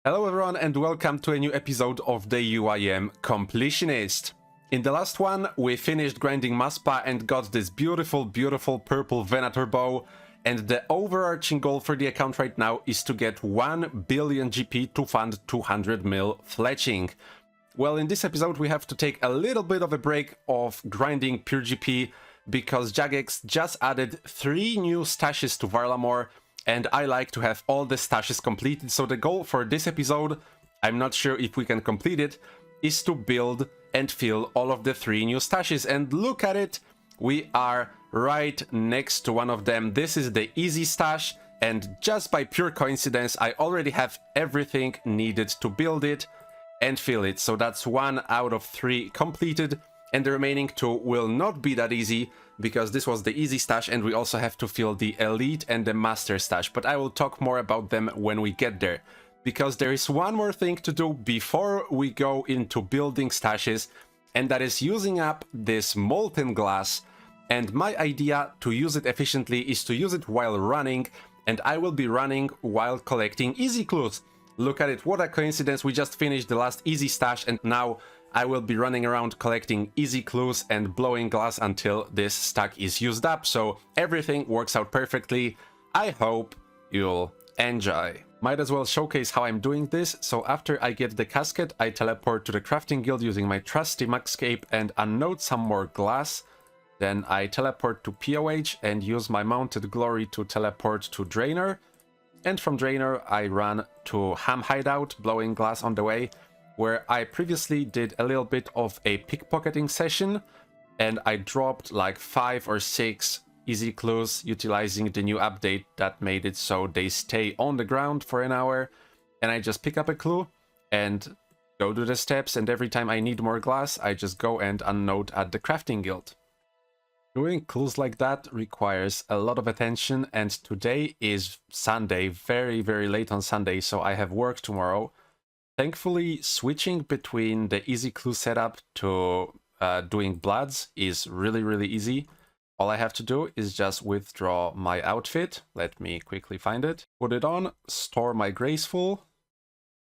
Hello everyone and welcome to a new episode of the UIM Completionist. In the last one, we finished grinding Maspa and got this beautiful purple Venator bow, and the overarching goal for the account right now is to get 1 billion GP to fund 200 mil fletching. Well, in this episode we have to take a little bit of a break of grinding pure GP because Jagex just added 3 new stashes to Varlamore, and I like to have all the stashes completed. So the goal for this episode, I'm not sure if we can complete it, is to build and fill all of the 3 new stashes. And look at it, we are right next to one of them. This is the easy stash, and just by pure coincidence, I already have everything needed to build it and fill it. So that's 1 out of 3 completed, and the remaining 2 will not be that easy, because this was the easy stash and we also have to fill the elite and the master stash, but I will talk more about them when we get there, because there is one more thing to do before we go into building stashes, and that is using up this molten glass. And my idea to use it efficiently is to use it while running, and I will be running while collecting easy clues. Look at it, what a coincidence, we just finished the last easy stash and now I will be running around collecting easy clues and blowing glass until this stack is used up, so everything works out perfectly. I hope you'll enjoy. Might as well showcase how I'm doing this. So after I get the casket, I teleport to the crafting guild using my trusty Maxcape and unload some more glass. Then I teleport to POH and use my mounted glory to teleport to Drainer. And from Drainer I run to Ham hideout, blowing glass on the way, where I previously did a little bit of a pickpocketing session, and I dropped like 5 or 6 easy clues utilizing the new update that made it so they stay on the ground for an hour, and I just pick up a clue and go to the steps, and every time I need more glass I just go and unload at the crafting guild. Doing clues like that requires a lot of attention, and today is Sunday, very late on Sunday, so I have work tomorrow. Thankfully, switching between the easy clue setup to doing bloods is really easy. All I have to do is just withdraw my outfit. Let me quickly find it. Put it on, store my graceful.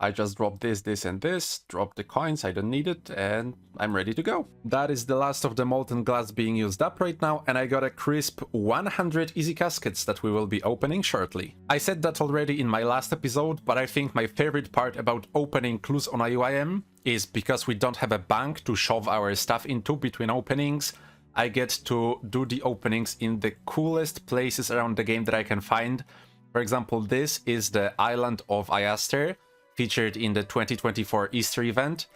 I just drop this and this, drop the coins, I don't need it, and I'm ready to go. That is the last of the molten glass being used up right now, and I got a crisp 100 easy caskets that we will be opening shortly. I said that already in my last episode, but I think my favorite part about opening clues on a UIM is because we don't have a bank to shove our stuff into between openings. I get to do the openings in the coolest places around the game that I can find. For example, this is the island of Ayaster, featured in the 2024 Easter event.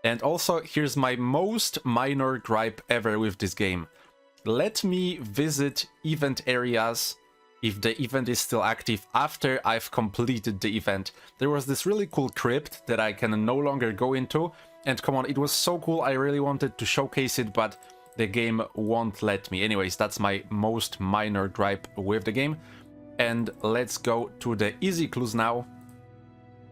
And also, here's my most minor gripe ever with this game. Let me visit event areas if the event is still active after I've completed the event. There was this really cool crypt that I can no longer go into, and come on, it was so cool, I really wanted to showcase it, but the game won't let me. Anyways, that's my most minor gripe with the game. And let's go to the easy clues now.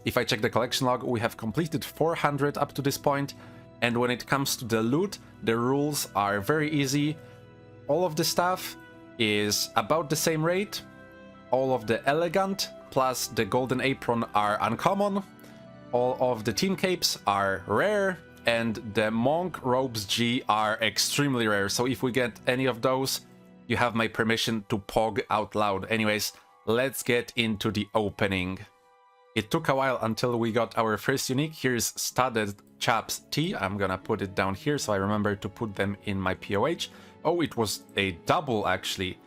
If I check the collection log, we have completed 400 up to this point, and when it comes to the loot, the rules are very easy. All of the stuff is about the same rate, all of the elegant plus the golden apron are uncommon, all of the team capes are rare, and the monk robes G are extremely rare, so if we get any of those, you have my permission to pog out loud. Anyways, let's get into the opening. It took a while until we got our first unique. Here's Studded Chaps T. I'm gonna put it down here so I remember to put them in my POH. Oh, it was a double actually.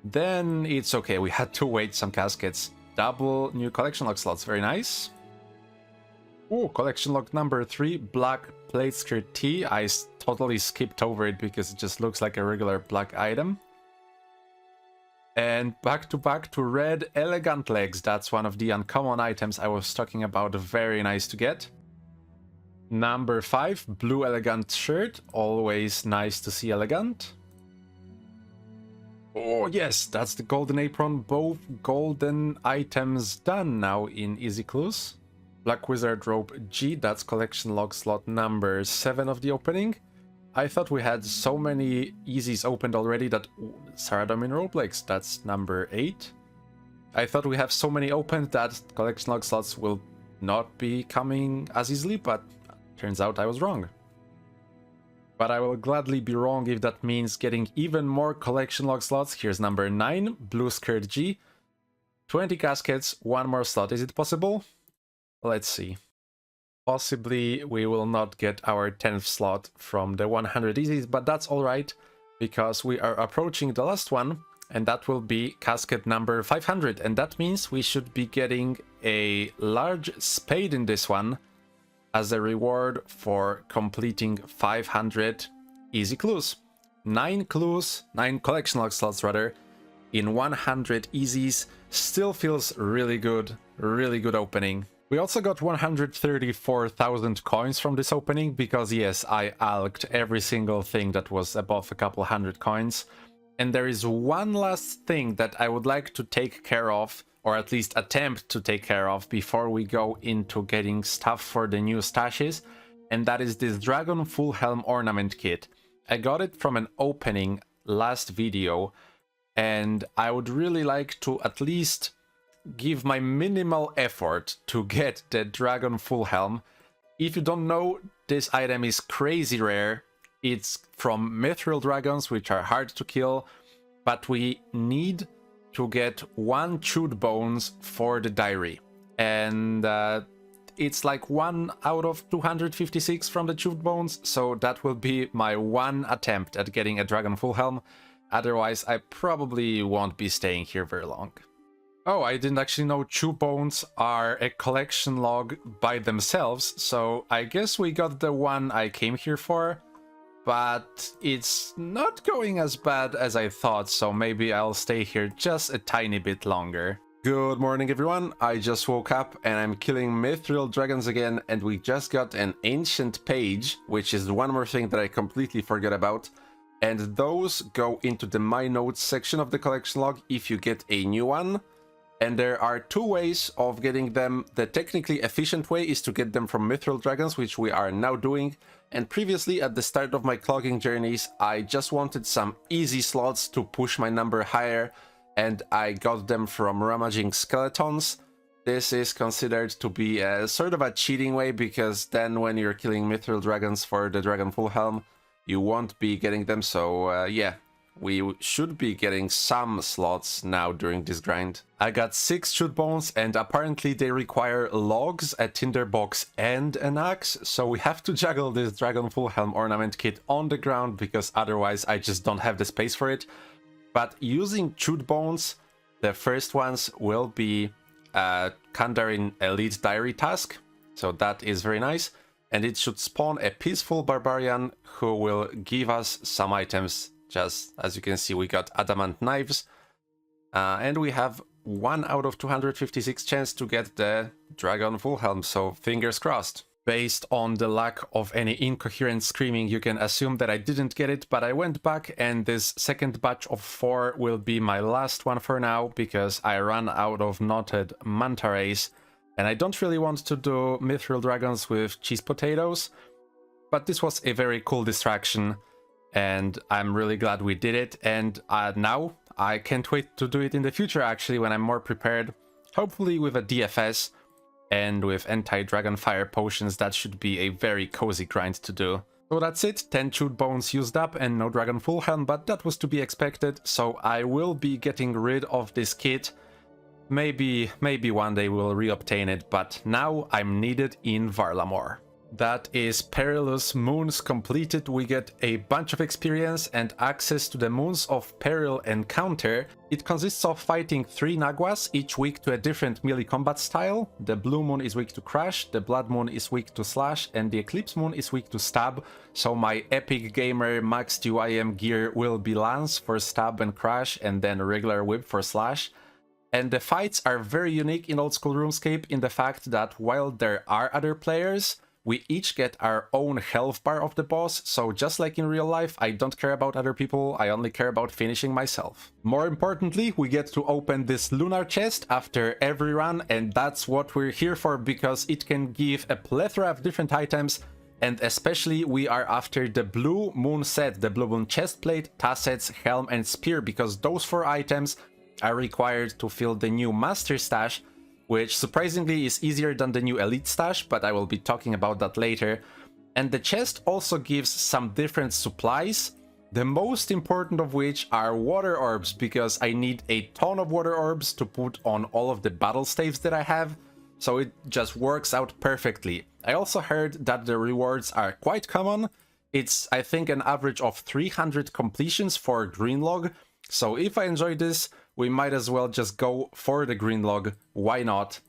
Then it's okay, we had to wait some caskets. Double new collection log slots, very nice. Oh, collection log number 3, Black Plate Skirt T. I totally skipped over it because it just looks like a regular black item. And back to red elegant legs. That's one of the uncommon items I was talking about. Very nice to get. Number 5, blue elegant shirt. Always nice to see elegant. Oh yes, that's the golden apron. Both golden items done now in easy clues. Black wizard robe G. That's collection log slot number 7 of the opening. I thought we had so many easies opened already that... Saradomin Roblex, that's number 8. I thought we have so many opened that collection log slots will not be coming as easily, but turns out I was wrong. But I will gladly be wrong if that means getting even more collection log slots. Here's number 9, Blue Skirt G. 20 caskets, 1 more slot. Is it possible? Let's see. Possibly we will not get our 10th slot from the 100 easies, but that's alright, because we are approaching the last one, and that will be casket number 500, and that means we should be getting a large spade in this one as a reward for completing 500 easy clues. 9 clues, 9 collection log slots rather, in 100 easies still feels really good opening. We also got 134,000 coins from this opening because yes, I alked every single thing that was above a couple hundred coins. And there is one last thing that I would like to take care of, or at least attempt to take care of before we go into getting stuff for the new stashes, and that is this Dragon Full Helm Ornament Kit. I got it from an opening last video, and I would really like to at least give my minimal effort to get the Dragon Full Helm. If you don't know, this item is crazy rare. It's from Mithril Dragons, which are hard to kill, but we need to get 1 chewed bones for the diary. And it's like 1 out of 256 from the chewed bones, so that will be my one attempt at getting a Dragon Full Helm. Otherwise, I probably won't be staying here very long. Oh, I didn't actually know chew bones are a collection log by themselves, so I guess we got the one I came here for. But it's not going as bad as I thought, so maybe I'll stay here just a tiny bit longer. Good morning everyone, I just woke up and I'm killing Mithril Dragons again, and we just got an Ancient Page, which is one more thing that I completely forgot about. And those go into the My Notes section of the collection log if you get a new one. And there are 2 ways of getting them. The technically efficient way is to get them from Mithril Dragons, which we are now doing. And previously, at the start of my clogging journeys, I just wanted some easy slots to push my number higher, and I got them from rummaging skeletons. This is considered to be a sort of a cheating way, because then when you're killing Mithril Dragons for the Dragon Full Helm, you won't be getting them, so yeah. We should be getting some slots now during this grind. I got 6 chewed bones, and apparently they require logs, a tinderbox and an axe, so we have to juggle this Dragon Full Helm Ornament Kit on the ground because otherwise I just don't have the space for it. But using chewed bones, the first ones will be Kandarin Elite Diary task, so that is very nice. And it should spawn a peaceful barbarian who will give us some items. Just as you can see, we got adamant knives, and we have 1 out of 256 chance to get the Dragon Full Helm, so fingers crossed. Based on the lack of any incoherent screaming, you can assume that I didn't get it, but I went back, and this second batch of 4 will be my last one for now, because I ran out of knotted manta rays, and I don't really want to do Mithril Dragons with cheese potatoes, but this was a very cool distraction. And I'm really glad we did it, and now I can't wait to do it in the future actually when I'm more prepared. Hopefully with a DFS and with anti-dragon fire potions. That should be a very cozy grind to do. So that's it, 10 chewed bones used up and no Dragon Full Helm, but that was to be expected, so I will be getting rid of this kit. Maybe one day we'll reobtain it, but now I'm needed in Varlamore. That is Perilous Moons completed. We get a bunch of experience and access to the Moons of Peril encounter. It consists of fighting 3 Naguas, each weak to a different melee combat style. The Blue Moon is weak to Crash, the Blood Moon is weak to Slash, and the Eclipse Moon is weak to Stab. So my Epic Gamer maxed UIM gear will be Lance for Stab and Crash, and then regular Whip for Slash. And the fights are very unique in Old School RuneScape in the fact that while there are other players, we each get our own health bar of the boss, so just like in real life, I don't care about other people, I only care about finishing myself. More importantly, we get to open this lunar chest after every run, and that's what we're here for, because it can give a plethora of different items, and especially we are after the Blue Moon set, the Blue Moon chestplate, tassets, helm, and spear, because those 4 items are required to fill the new master stash. which surprisingly is easier than the new Elite Stash, but I will be talking about that later. And the chest also gives some different supplies, the most important of which are Water Orbs, because I need a ton of Water Orbs to put on all of the battle staves that I have, so it just works out perfectly. I also heard that the rewards are quite common. It's, I think, an average of 300 completions for green log, so if I enjoy this, we might as well just go for the green log. Why not?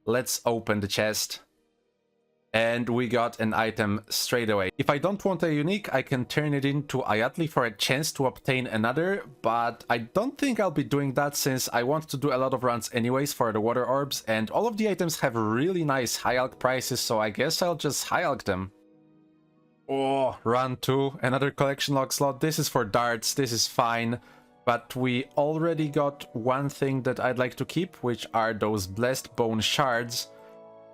Let's open the chest. And we got an item straight away. If I don't want a unique, I can turn it into Ayatli for a chance to obtain another, but I don't think I'll be doing that since I want to do a lot of runs anyways for the Water Orbs, and all of the items have really nice high alch prices, so I guess I'll just high alch them. Oh, run 2, another collection log slot. This is for darts, this is fine, but we already got one thing that I'd like to keep, which are those blessed bone shards.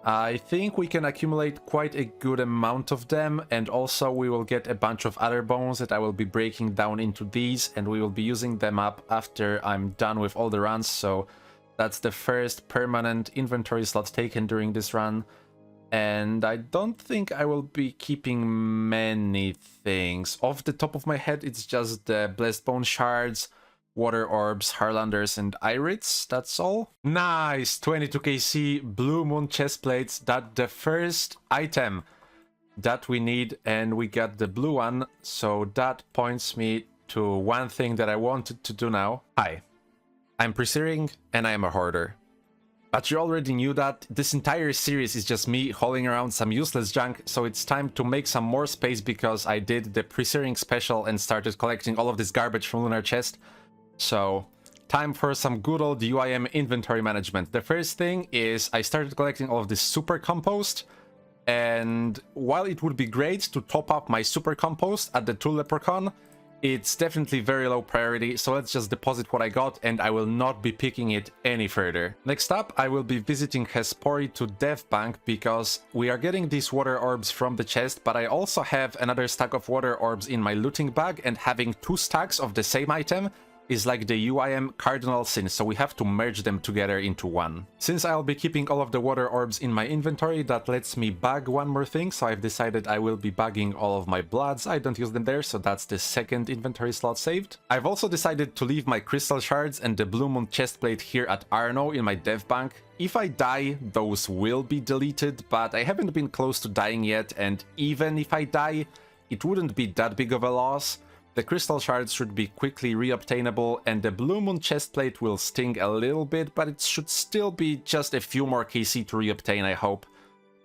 I think we can accumulate quite a good amount of them, and also we will get a bunch of other bones that I will be breaking down into these, and we will be using them up after I'm done with all the runs, so that's the first permanent inventory slot taken during this run. And I don't think I will be keeping many things. Off the top of my head, it's just the Blessed Bone Shards, Water Orbs, Harlanders, and Irids, that's all. Nice! 22 KC Blue Moon chestplates, that's the first item that we need, and we got the blue one, so that points me to one thing that I wanted to do now. Hi, I'm Presearing, and I am a hoarder. But you already knew that. This entire series is just me hauling around some useless junk, so it's time to make some more space because I did the Presearing special and started collecting all of this garbage from Lunar Chest. So, time for some good old UIM inventory management. The first thing is I started collecting all of this super compost, and while it would be great to top up my super compost at the Tool Leprechaun, it's definitely very low priority, so let's just deposit what I got and I will not be picking it any further. Next up, I will be visiting Hespori to Dev Bank because we are getting these Water Orbs from the chest, but I also have another stack of Water Orbs in my looting bag, and having 2 stacks of the same item is like the UIM cardinal sin, so we have to merge them together into one. Since I'll be keeping all of the Water Orbs in my inventory, that lets me bag one more thing, so I've decided I will be bagging all of my bloods. I don't use them there, so that's the second inventory slot saved. I've also decided to leave my crystal shards and the Blue Moon chestplate here at Arno in my dev bank. If I die, those will be deleted, but I haven't been close to dying yet, and even if I die, it wouldn't be that big of a loss. The crystal shards should be quickly reobtainable, and the Blue Moon chestplate will sting a little bit, but it should still be just a few more KC to reobtain, I hope.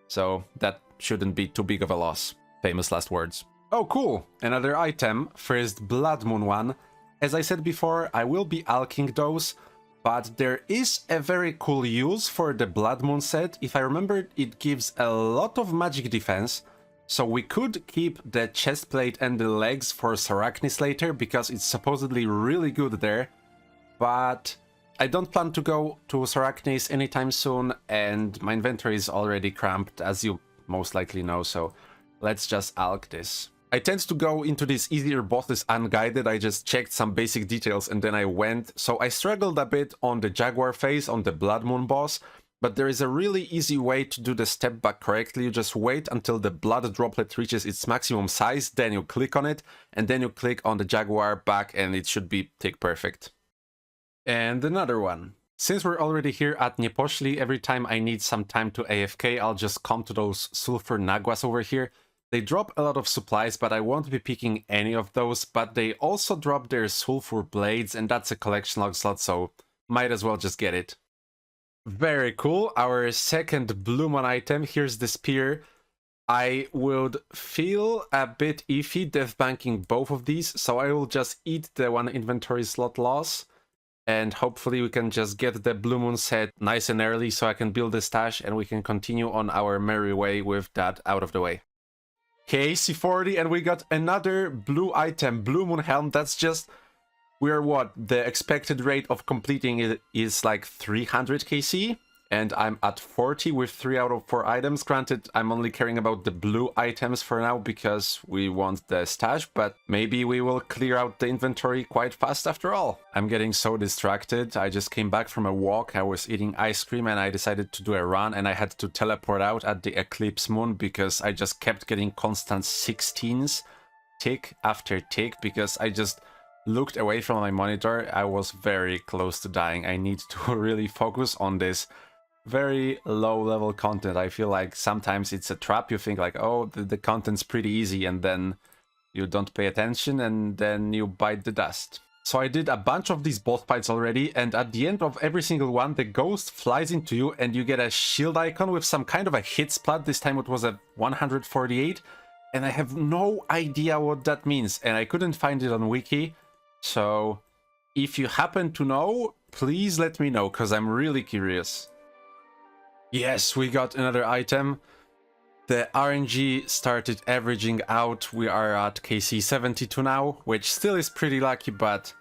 So that shouldn't be too big of a loss. Famous last words. Oh, cool! Another item, first Blood Moon one. As I said before, I will be alching those, but there is a very cool use for the Blood Moon set. If I remember, it gives a lot of magic defense. So we could keep the chestplate and the legs for Sarachnis later, because it's supposedly really good there. But I don't plan to go to Sarachnis anytime soon, and my inventory is already cramped, as you most likely know, so let's just alch this. I tend to go into these easier bosses unguided. I just checked some basic details and then I went. So I struggled a bit on the Jaguar phase, on the Blood Moon boss. But there is a really easy way to do the step back correctly. You just wait until the blood droplet reaches its maximum size, then you click on it, and then you click on the Jaguar back and it should be tick perfect. And another one. Since we're already here at Nieposhli, every time I need some time to AFK, I'll just come to those Sulfur Naguas over here. They drop a lot of supplies, but I won't be picking any of those, but they also drop their Sulfur Blades, and that's a collection log slot, so might as well just get it. Very cool. Our second Blue Moon item. Here's the spear. I would feel a bit iffy dev banking both of these, so I will just eat the one inventory slot loss, and hopefully we can just get the Blue Moon set nice and early so I can build the stash and we can continue on our merry way with that out of the way. KC40, and we got another blue item, Blue Moon helm. That's just... we're what? The expected rate of completing it is like 300 KC. and I'm at 40 with 3 out of 4 items. Granted, I'm only caring about the blue items for now because we want the stash, but maybe we will clear out the inventory quite fast after all. I'm getting so distracted. I just came back from a walk, I was eating ice cream and I decided to do a run, and I had to teleport out at the eclipse moon because I just kept getting constant 16s, tick after tick, because I just looked away from my monitor. I was very close to dying. I need to really focus on this very low level content. I feel like sometimes it's a trap. You think like, oh, the content's pretty easy, and then you don't pay attention and then you bite the dust. So I did a bunch of these boss fights already, and at the end of every single one, the ghost flies into you and you get a shield icon with some kind of a hit splat. This time it was a 148, and I have no idea what that means, and I couldn't find it on Wiki. So if you happen to know, please let me know, because I'm really curious. Yes, we got another item. The RNG started averaging out. We are at KC 72 now, which still is pretty lucky, but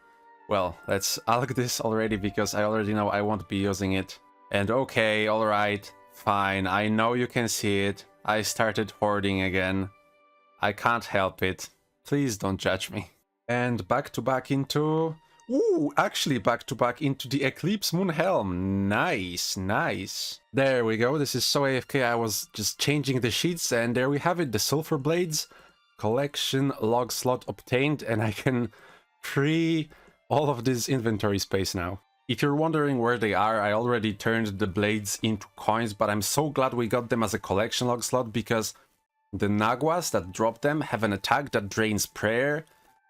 well, let's alg this already because I already know I won't be using it. And okay, alright, fine, I know you can see it. I started hoarding again. I can't help it. Please don't judge me. And back to back into... Ooh, actually back to back into the Eclipse Moon helm. Nice, nice. There we go. This is so AFK. I was just changing the sheets, and there we have it. The sulfur blades collection log slot obtained, and I can free all of this inventory space now. If you're wondering where they are, I already turned the blades into coins, but I'm so glad we got them as a collection log slot, because the Naguas that drop them have an attack that drains prayer,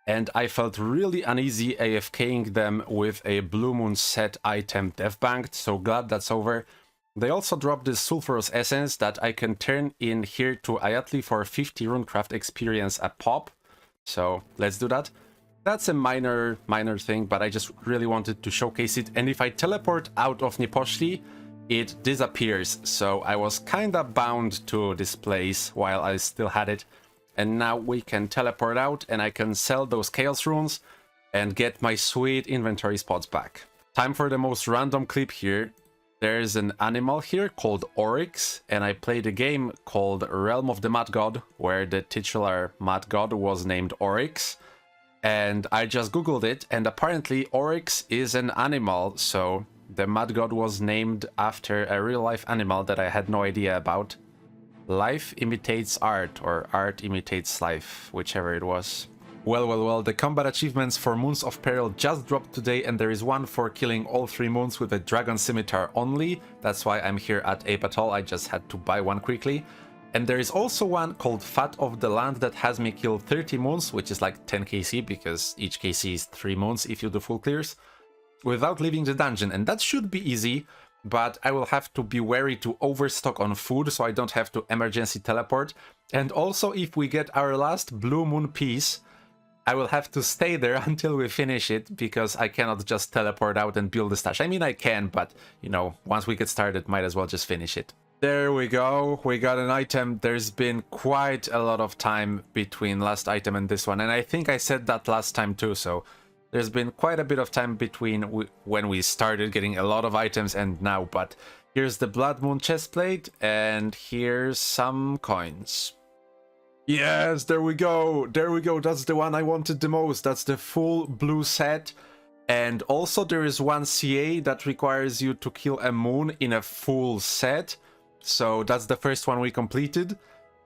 and I felt really uneasy AFKing them with a Blue Moon set item deathbanked, so glad that's over. They also dropped this Sulphurous Essence that I can turn in here to Ayatli for 50 Runecraft experience a pop, so let's do that. That's a minor thing, but I just really wanted to showcase it, and if I teleport out of Niposhli, it disappears, so I was kinda bound to this place while I still had it. And now we can teleport out and I can sell those Chaos Runes and get my sweet inventory spots back. Time for the most random clip here. There's an animal here called Oryx, and I played a game called Realm of the Mad God, where the titular Mad God was named Oryx. And I just googled it, and apparently Oryx is an animal, so the Mad God was named after a real-life animal that I had no idea about. Life imitates art, or art imitates life, whichever it was. Well, the combat achievements for Moons of Peril just dropped today, and there is one for killing all 3 moons with a dragon scimitar only. That's why I'm here at Ape Atoll. I just had to buy one quickly. And there is also one called Fat of the Land that has me kill 30 moons, which is like 10 KC, because each KC is 3 moons if you do full clears, without leaving the dungeon, and that should be easy. But I will have to be wary to overstock on food so I don't have to emergency teleport. And also, if we get our last Blue Moon piece, I will have to stay there until we finish it, because I cannot just teleport out and build the stash. I mean, I can, but, you know, once we get started, might as well just finish it. There we go, we got an item. There's been quite a lot of time between last item and this one, and I think I said that last time too, so... There's been quite a bit of time between when we started getting a lot of items and now, but here's the Blood Moon chestplate, and here's some coins. Yes, there we go, that's the one I wanted the most. That's the full blue set, and also there is one CA that requires you to kill a moon in a full set, so that's the first one we completed.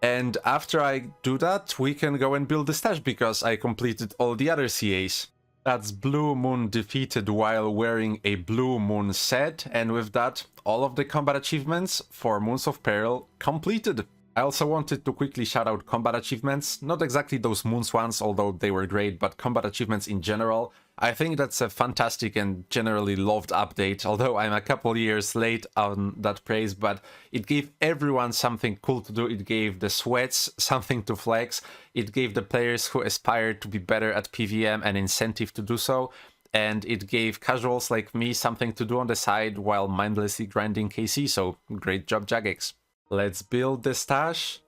And after I do that, we can go and build the stash, because I completed all the other CAs. That's Blue Moon defeated while wearing a Blue Moon set, and with that, all of the combat achievements for Moons of Peril completed. I also wanted to quickly shout out combat achievements, not exactly those Moons ones, although they were great, but combat achievements in general. I think that's a fantastic and generally loved update, although I'm a couple years late on that praise, but it gave everyone something cool to do. It gave the sweats something to flex, it gave the players who aspire to be better at PvM an incentive to do so, and it gave casuals like me something to do on the side while mindlessly grinding KC, so great job Jagex. Let's build the stash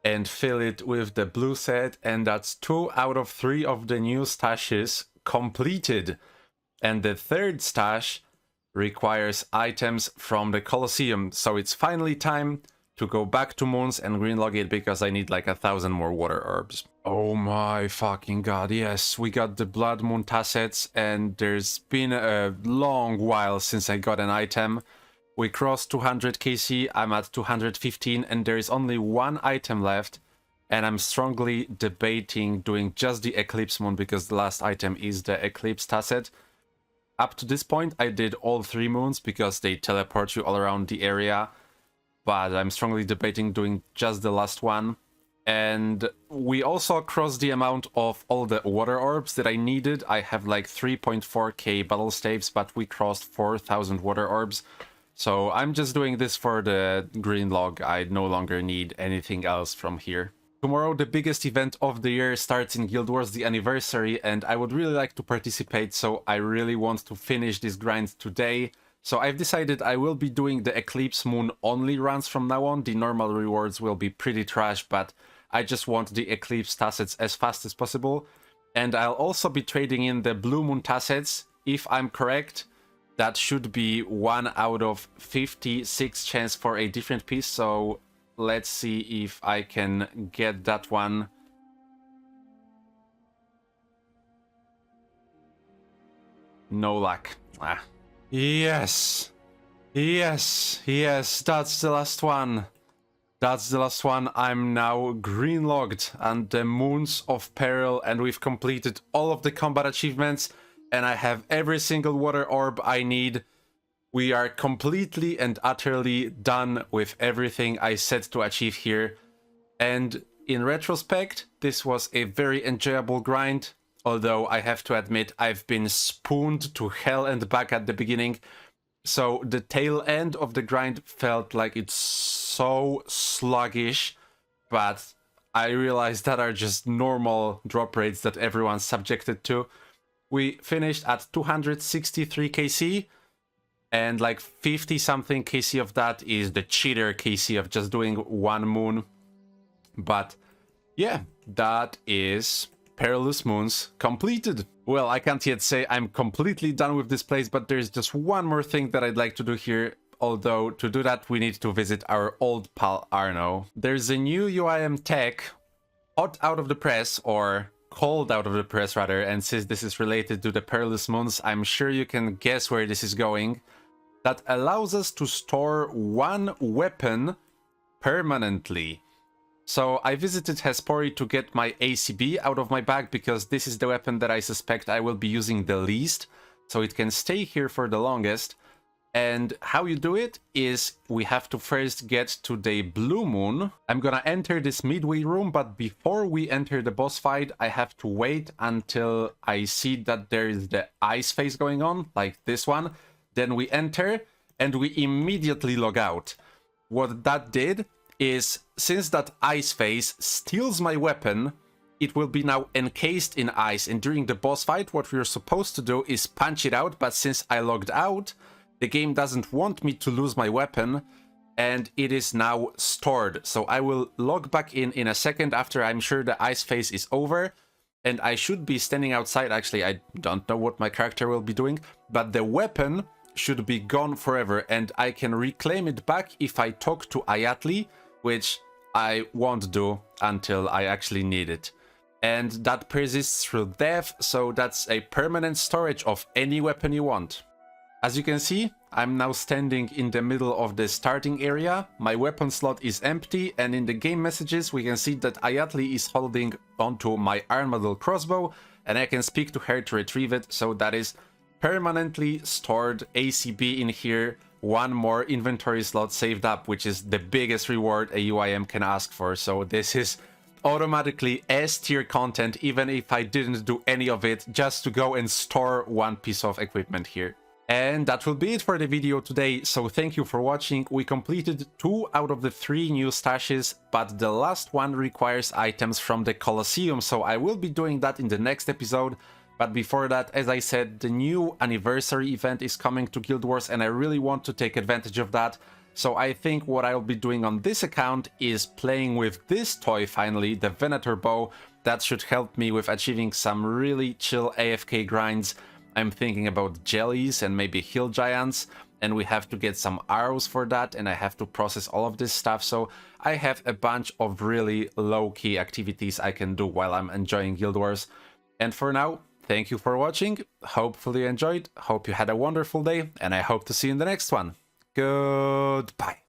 and fill it with the blue set, and that's 2 out of 3 of the new stashes completed. And the third stash requires items from the Colosseum. So it's finally time to go back to Moons and greenlog it because I need like 1,000 more Water Orbs. Oh my fucking god, yes, we got the Blood Moon Tassets, and there's been a long while since I got an item. We crossed 200 KC, I'm at 215, and there is only one item left, and I'm strongly debating doing just the Eclipse Moon because the last item is the Eclipse Tasset. Up to this point, I did all 3 moons because they teleport you all around the area, but I'm strongly debating doing just the last one. And we also crossed the amount of all the Water Orbs that I needed. I have like 3.4k battle staves, but we crossed 4,000 Water Orbs. So I'm just doing this for the green log. I no longer need anything else from here. Tomorrow, the biggest event of the year starts in Guild Wars, the anniversary, and I would really like to participate, so I really want to finish this grind today. So I've decided I will be doing the Eclipse Moon only runs from now on. The normal rewards will be pretty trash, but I just want the Eclipse Tassets as fast as possible. And I'll also be trading in the Blue Moon Tassets. If I'm correct, that should be 1 out of 56 chance for a different piece, so let's see if I can get that one. No luck. Ah. Yes, yes, yes, that's the last one. That's the last one. I'm now green logged and the Moons of Peril, and we've completed all of the combat achievements, and I have every single Water Orb I need. We are completely and utterly done with everything I set to achieve here. And in retrospect, this was a very enjoyable grind. Although I have to admit, I've been spooned to hell and back at the beginning. So the tail end of the grind felt like it's so sluggish. But I realized that are just normal drop rates that everyone's subjected to. We finished at 263 KC. And like 50 something KC of that is the cheater KC of just doing 1 moon. But yeah, that is Perilous Moons completed. Well, I can't yet say I'm completely done with this place, but there's just one more thing that I'd like to do here. Although to do that, we need to visit our old pal Arno. There's a new UIM tech, hot out of the press, or cold out of the press rather, and since this is related to the Perilous Moons, I'm sure you can guess where this is going. That allows us to store 1 weapon permanently. So I visited Hespori to get my ACB out of my bag because this is the weapon that I suspect I will be using the least, so it can stay here for the longest. And how you do it is we have to first get to the Blue Moon. I'm gonna enter this midway room, but before we enter the boss fight, I have to wait until I see that there is the ice phase going on, like this one. Then we enter and we immediately log out. What that did is, since that ice phase steals my weapon, it will be now encased in ice, and during the boss fight what we're supposed to do is punch it out, but since I logged out, the game doesn't want me to lose my weapon, and it is now stored. So I will log back in a second after I'm sure the ice phase is over, and I should be standing outside. Actually, I don't know what my character will be doing, but the weapon should be gone forever, and I can reclaim it back if I talk to Ayatli, which I won't do until I actually need it. And that persists through death, so that's a permanent storage of any weapon you want. As you can see, I'm now standing in the middle of the starting area, my weapon slot is empty, and in the game messages we can see that Ayatli is holding onto my Armadillo crossbow, and I can speak to her to retrieve it, so that is permanently stored ACB in here, 1 more inventory slot saved up, which is the biggest reward a UIM can ask for. So this is automatically S tier content, even if I didn't do any of it, just to go and store 1 piece of equipment here. And that will be it for the video today, so thank you for watching. We completed 2 out of the 3 new stashes, but the last one requires items from the Colosseum, so I will be doing that in the next episode. But before that, as I said, the new anniversary event is coming to Guild Wars, and I really want to take advantage of that. So I think what I'll be doing on this account is playing with this toy finally, the Venator bow. That should help me with achieving some really chill AFK grinds. I'm thinking about jellies and maybe hill giants, and we have to get some arrows for that, and I have to process all of this stuff, so I have a bunch of really low-key activities I can do while I'm enjoying Guild Wars. And for now, thank you for watching, hopefully you enjoyed, hope you had a wonderful day, and I hope to see you in the next one. Goodbye.